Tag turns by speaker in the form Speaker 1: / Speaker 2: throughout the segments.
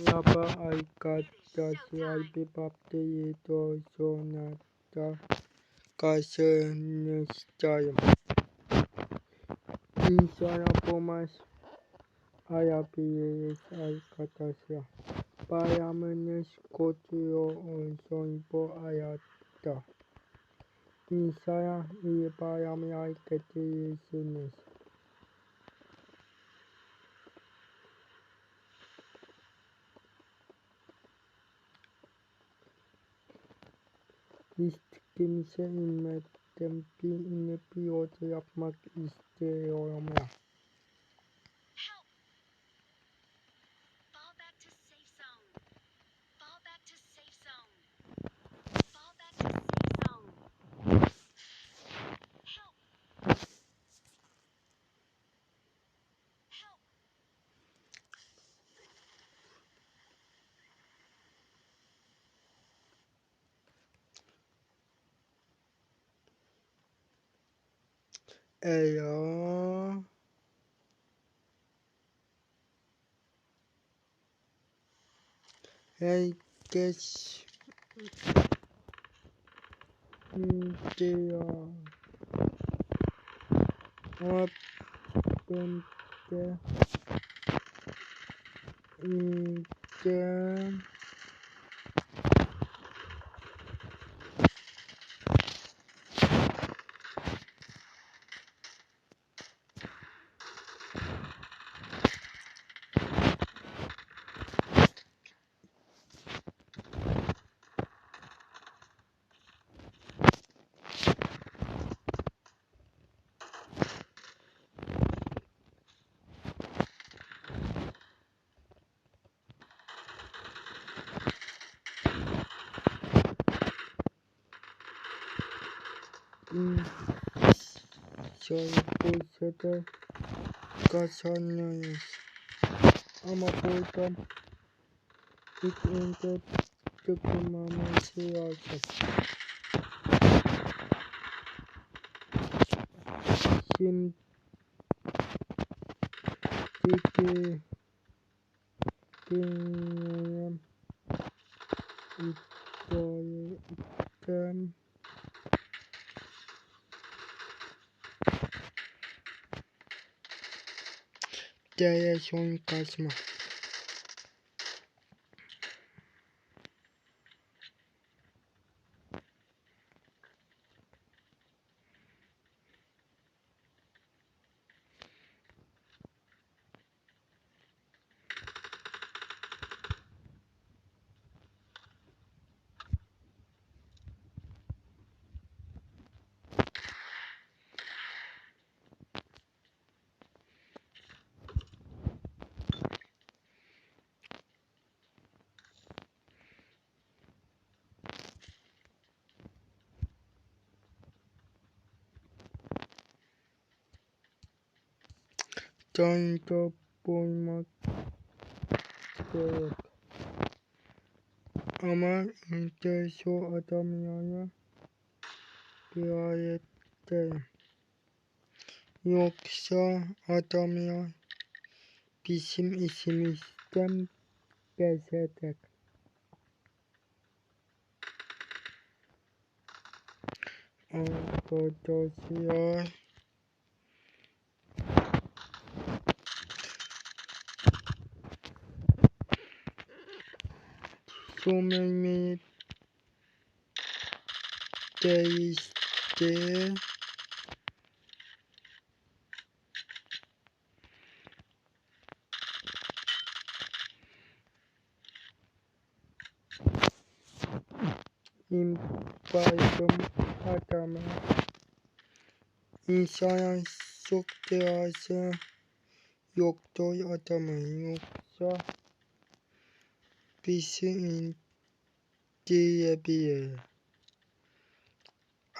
Speaker 1: Yapa aikatasi albipapteito sonata kasenestayam. Insana pomas ayapiyes aikatasia. Payamenes kotio sonpo ayata. Insana ipayami aikatiyesines. Kimse inmetempi inepiote yapmak istiyorum ya. Eya. Herkes diyor. Abende ince soypulsada kazanıyoruz. Ama buradan ilk önce dokunmamız lazım. Şimdi dinleyelim. İddiayı Daya son kasma. Tanrı bulmak gerek. Ama önce şu adamlara riayet edelim. Yoksa adamlar bizim işimizden bezecek. Arkadaşlar şu menüyü değiştir. İmparatom adamı. İnsanın çok değerli yoktur adamı. Yoksa bizi indirebilir.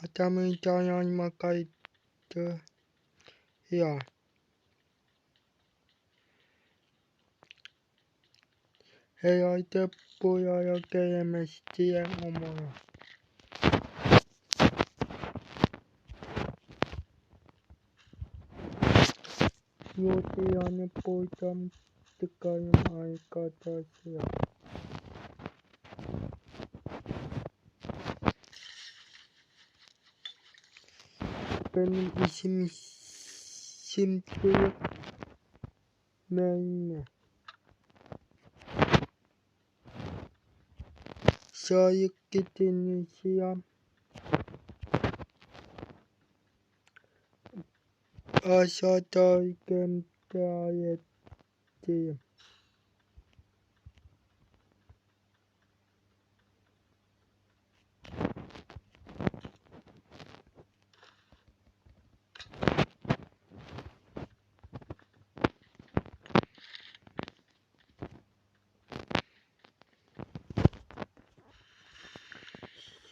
Speaker 1: Adamın dayanmakaydı ya. Herhalde buraya gelemez diye umarım. Yoksa yani buradan tıkayım arkadaşlar. Benim işim şimdi Meyme. Şayık gidinişiyem. Aşağıdayken dayetteyim.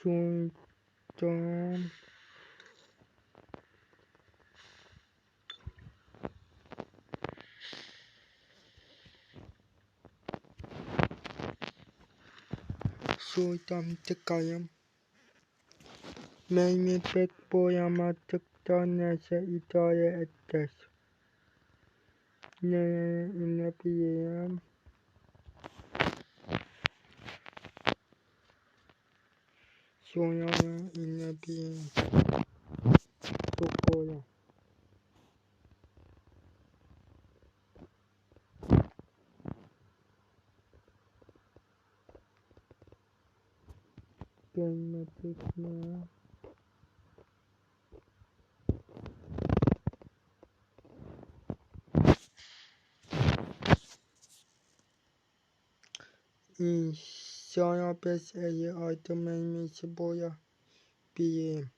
Speaker 1: Sultan Sultan tıkayım. Beni pek boyamadıktan neyse idare eder. Ne bileyim. Sonra ne bileyim. Çok kolay. Gelmedik mi? Sonra biz eli adımımızı boyayabilirim.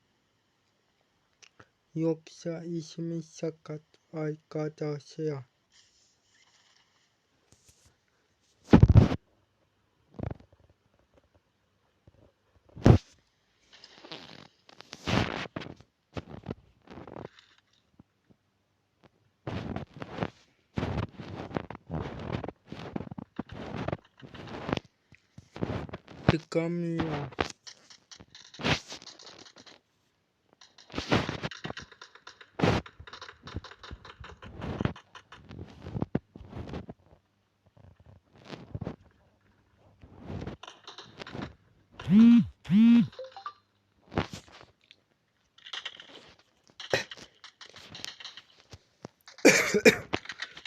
Speaker 1: Yoksa işimiz sakat arkadaşlar. Tıkamıyor.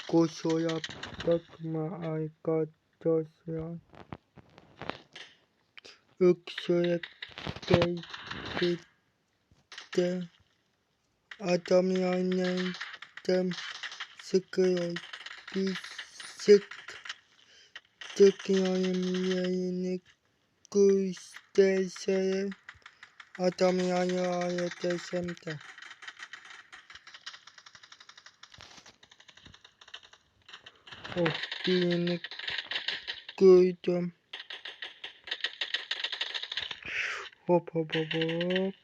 Speaker 1: Kusura bakma arkadaşlar. Öksürük geldi de adam yanından sıkıyor. Bir sıkıyorum yerini göstersem adam yanıyor desem de. Birini gördüm. Hop hop hop hop.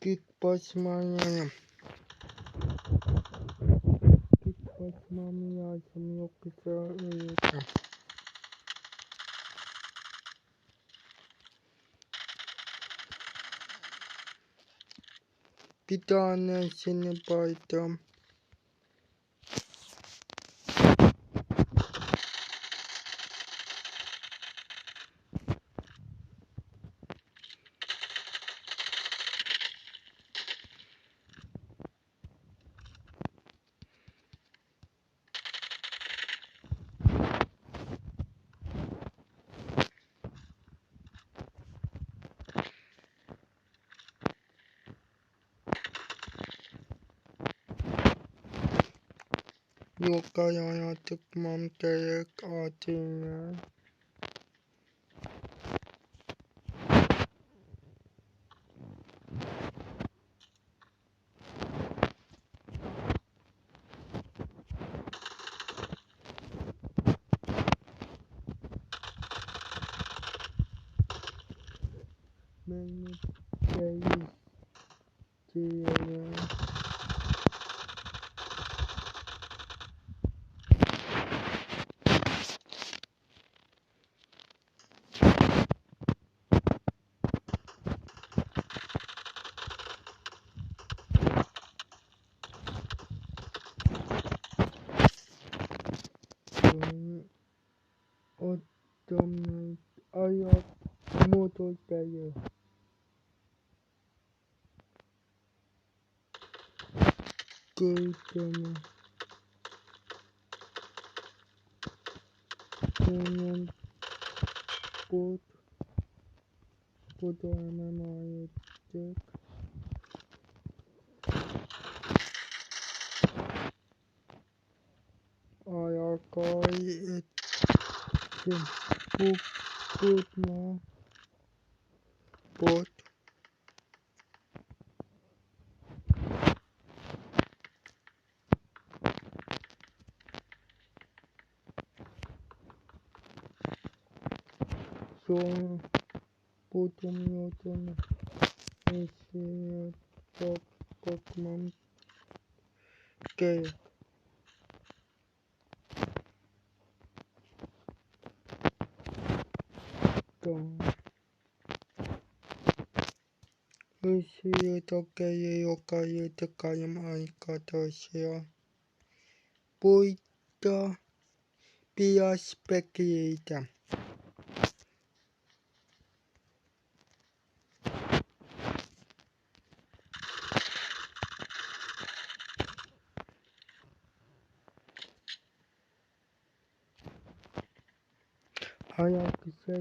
Speaker 1: Git basmayalım. Git basmam lazım yoksa öleceğim. Bir tanesini baydım. Yok ayağına tıkmam gerek acilen. Beni Италия. Ottoman ayak motorcycle. Gultama. Kunan bot. Bodana mayetek. Ayakai etsin. Butma. Bot. So butum yotun isi Pokemon game. Isi yotoke yokai tekayam aikatosia. Puita pia speculator. Ayakse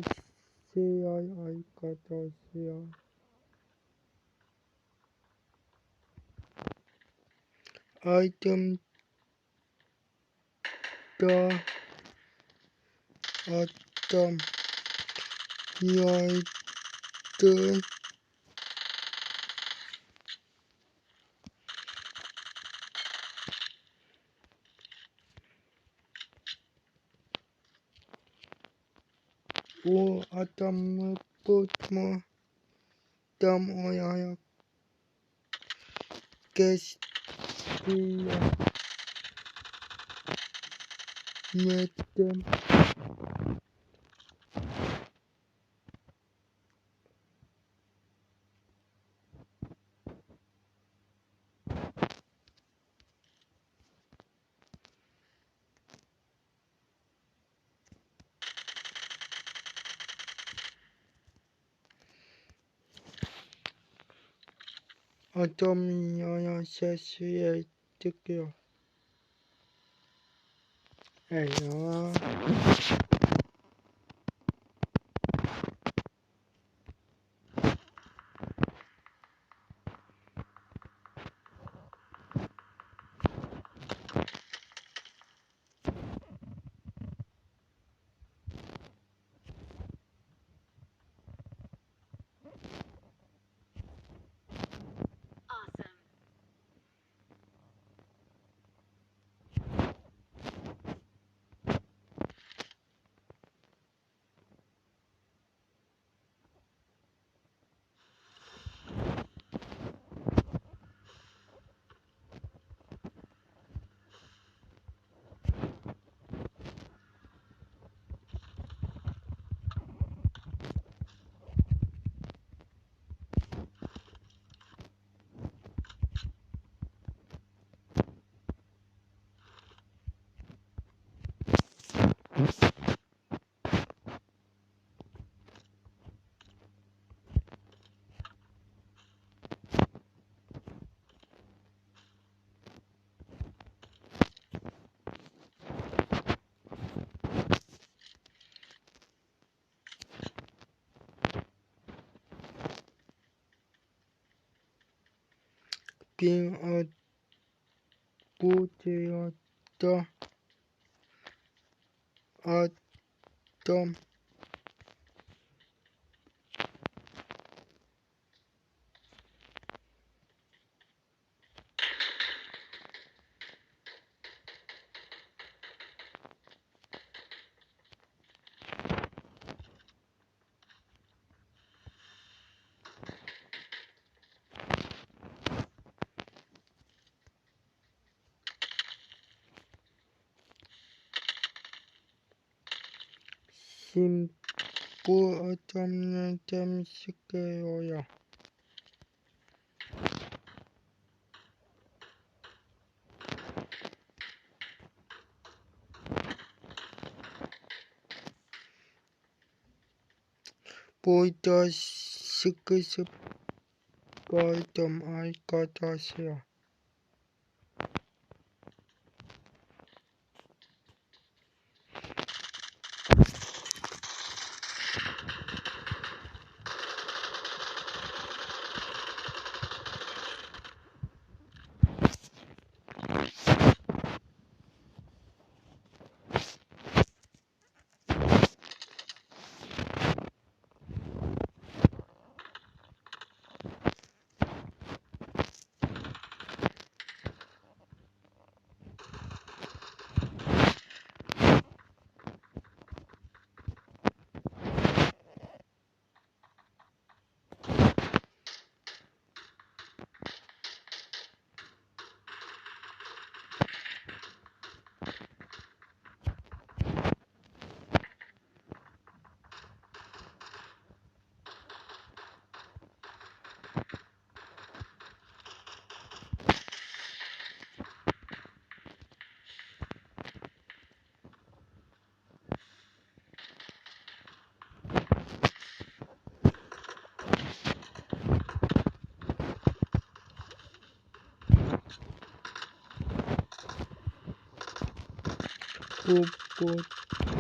Speaker 1: aikatosia. Item da atom yaite o atom putma dam oya kestia metem atom yaya sesi tikyo. Eya. Bin at butiata atom 심부어tom내점식게요야. 보이더 스크스벌좀 알까다시야. 뽀뽀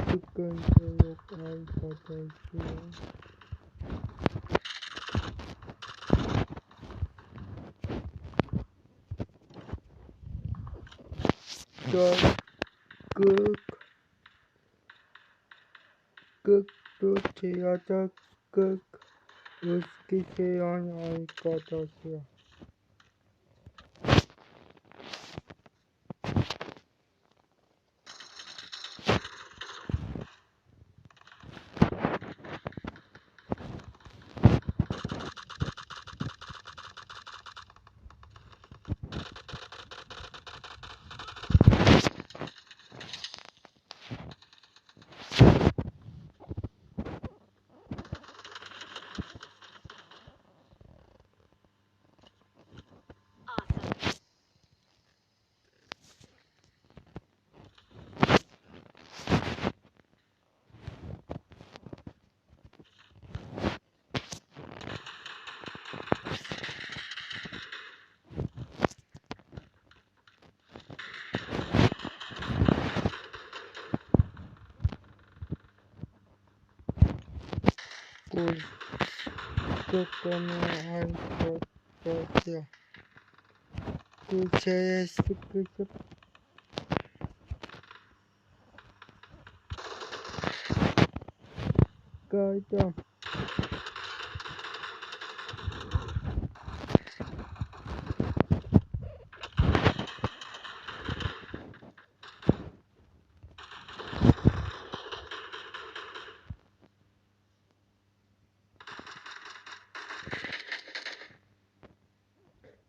Speaker 1: 뚜껑새우 알까다시야. 극도체야자 극 으스키세안 알까다시야. 꿀떡거는 알까다시야. 구체의 스크스 깔점.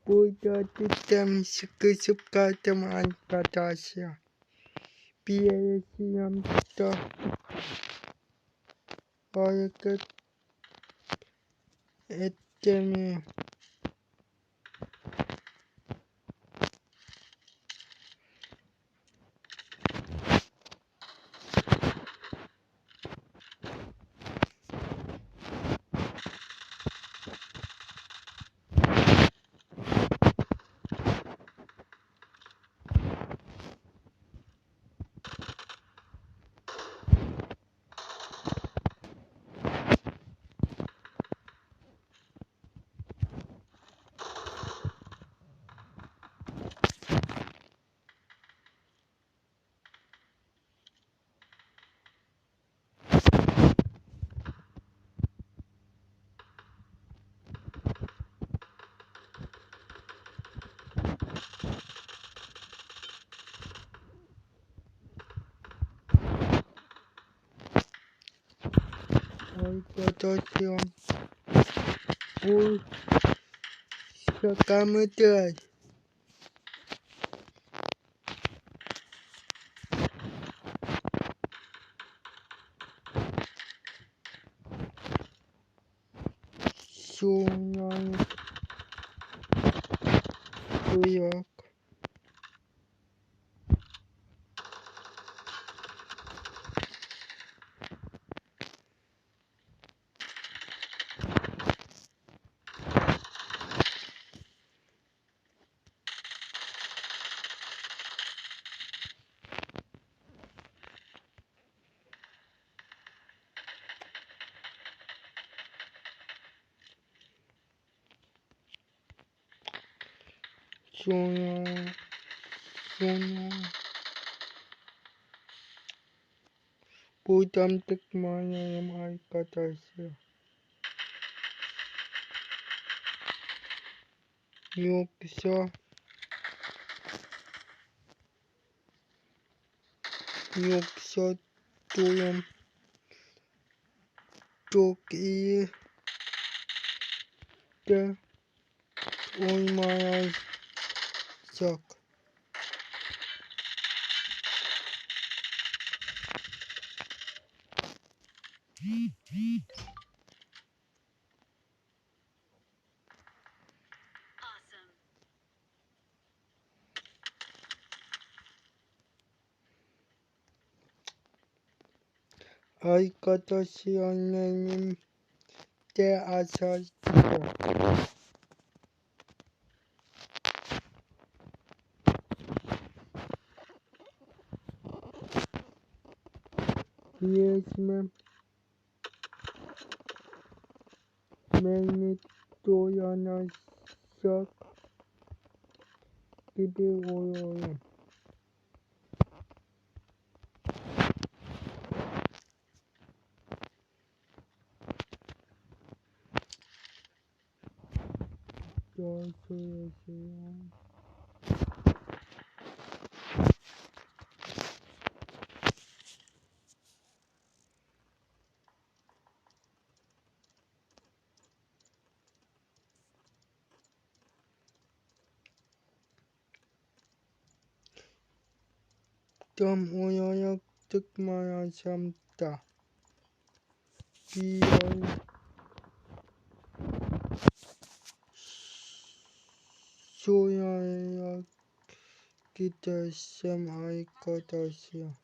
Speaker 1: 보이더뜻점 스크스깔점 알까다시야. 비에의 시험부터 어이끝 애점이 알까다시야. 볼 사과무들 Soyan Soyak Soyan Будамтык маям arkadaşlar. Yoksa duyum çok iyi de olmayacak. Arkadaşlarım de açacak. Resmen beni doyanacak gibi oluyorum. Daha söyleyeceğim. Tam olarak tıkmayacağım da. Bir ay sonra gideceğim arkadaşlar.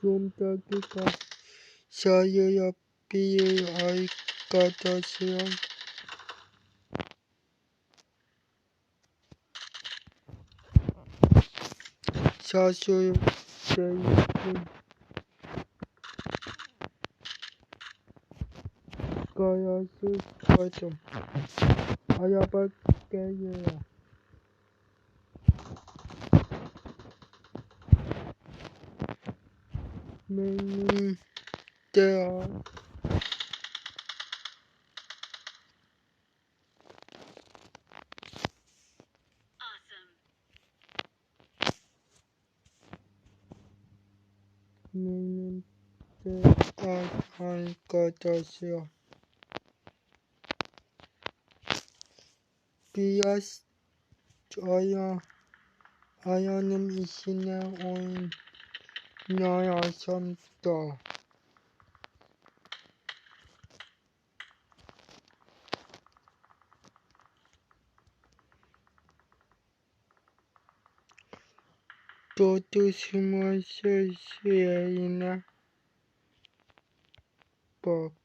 Speaker 1: Son dakika sayı yapıyor arkadaşlar. Şaşırdım. Kararsız kaldım. Araba geliyor. Benim de benim de arkadaşlar. Biraz ayağım içine oynayacağım da. todos moseina bok.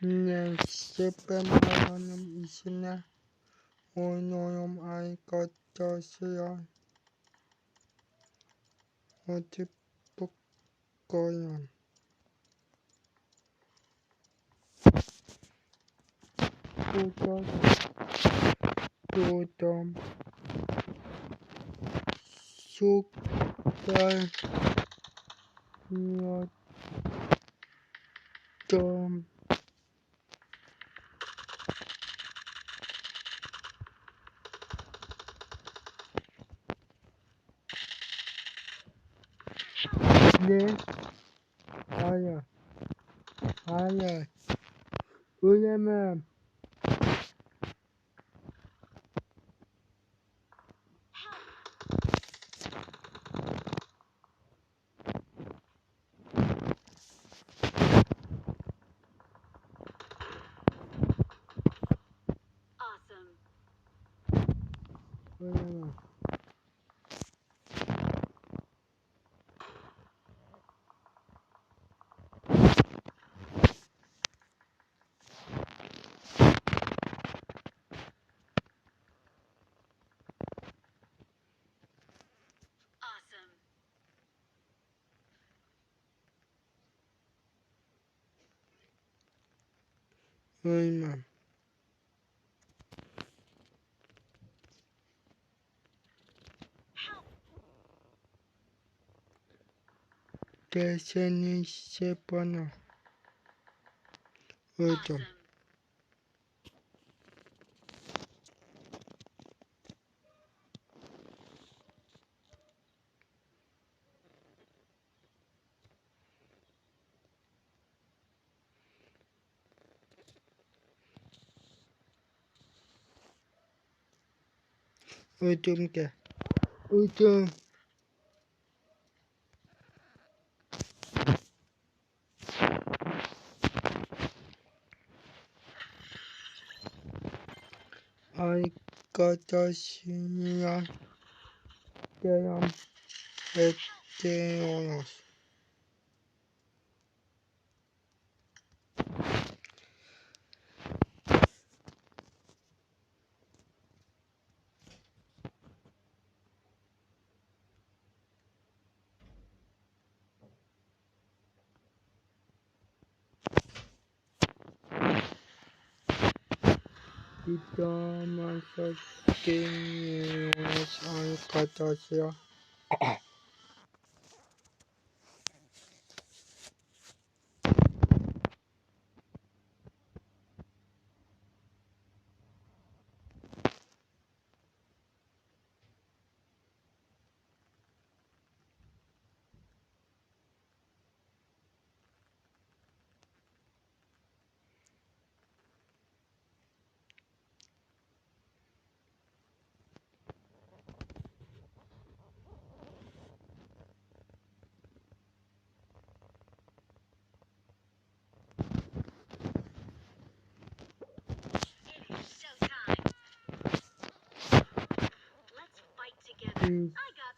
Speaker 1: Nesepemanom isina ononom aikatasia otipokoyon. Totom sukal nyotom ne hayat uyamam. Uyamam. Uyamam. Deseni sepana. Uyutum. Uyutum ke. Uyutum. Aikatasia dalam eteonos. Kita masak kenyos aikatasia.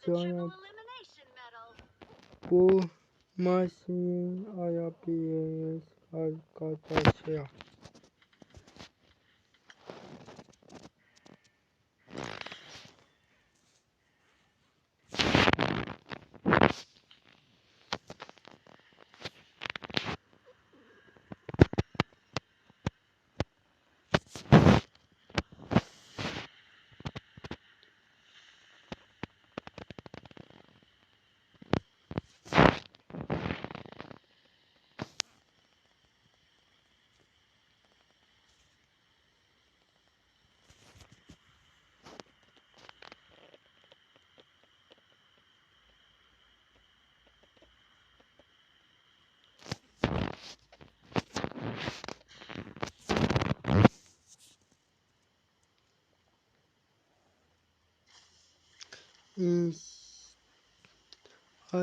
Speaker 1: Sana bu masih ayapiyes aikatasia.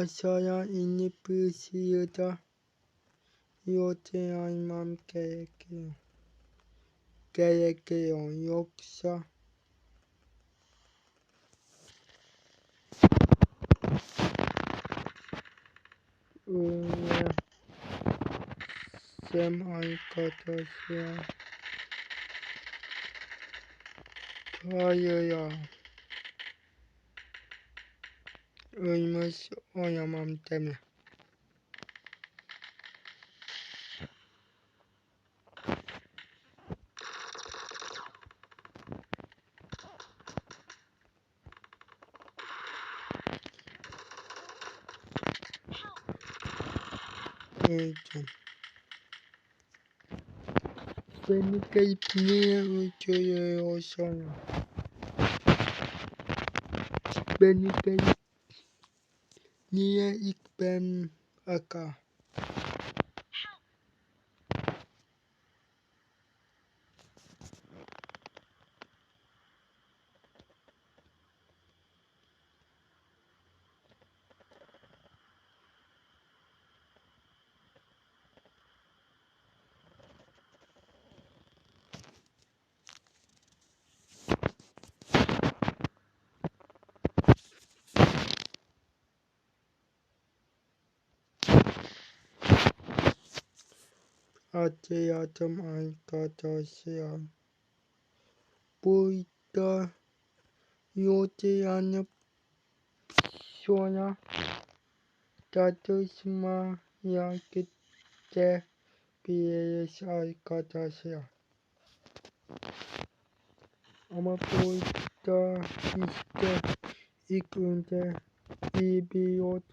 Speaker 1: Saya ini bersihata 요새야만 계획해요. 역사 의뢰 쌤알 것이야. 좋아요야. 의무시 오야만 때문에. 좀 Benikay niya uchoyo sana. Benikay niya ikben aka. Ate atom ay katasya. Buita yote anap sona. Tatusma yakite piyes ay katasya. Ama buita iste ikunte ibiyot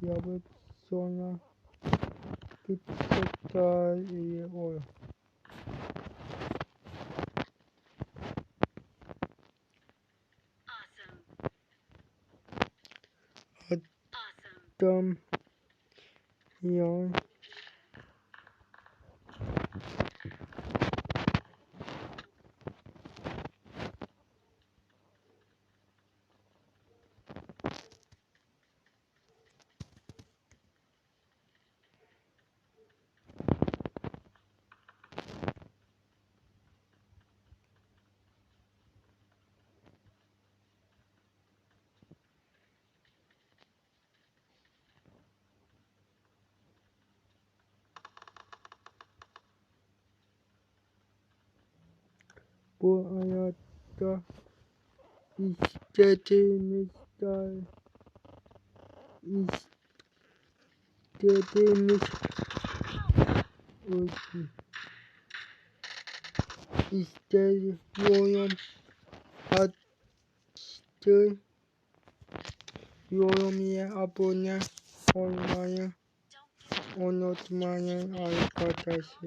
Speaker 1: yabut sona. Kitsekta iye oyo. Atom yan. Bu hayatta istediğimiz olsun. İstiyorum attı yorumya abone olmayı unutmayın arkadaşlar.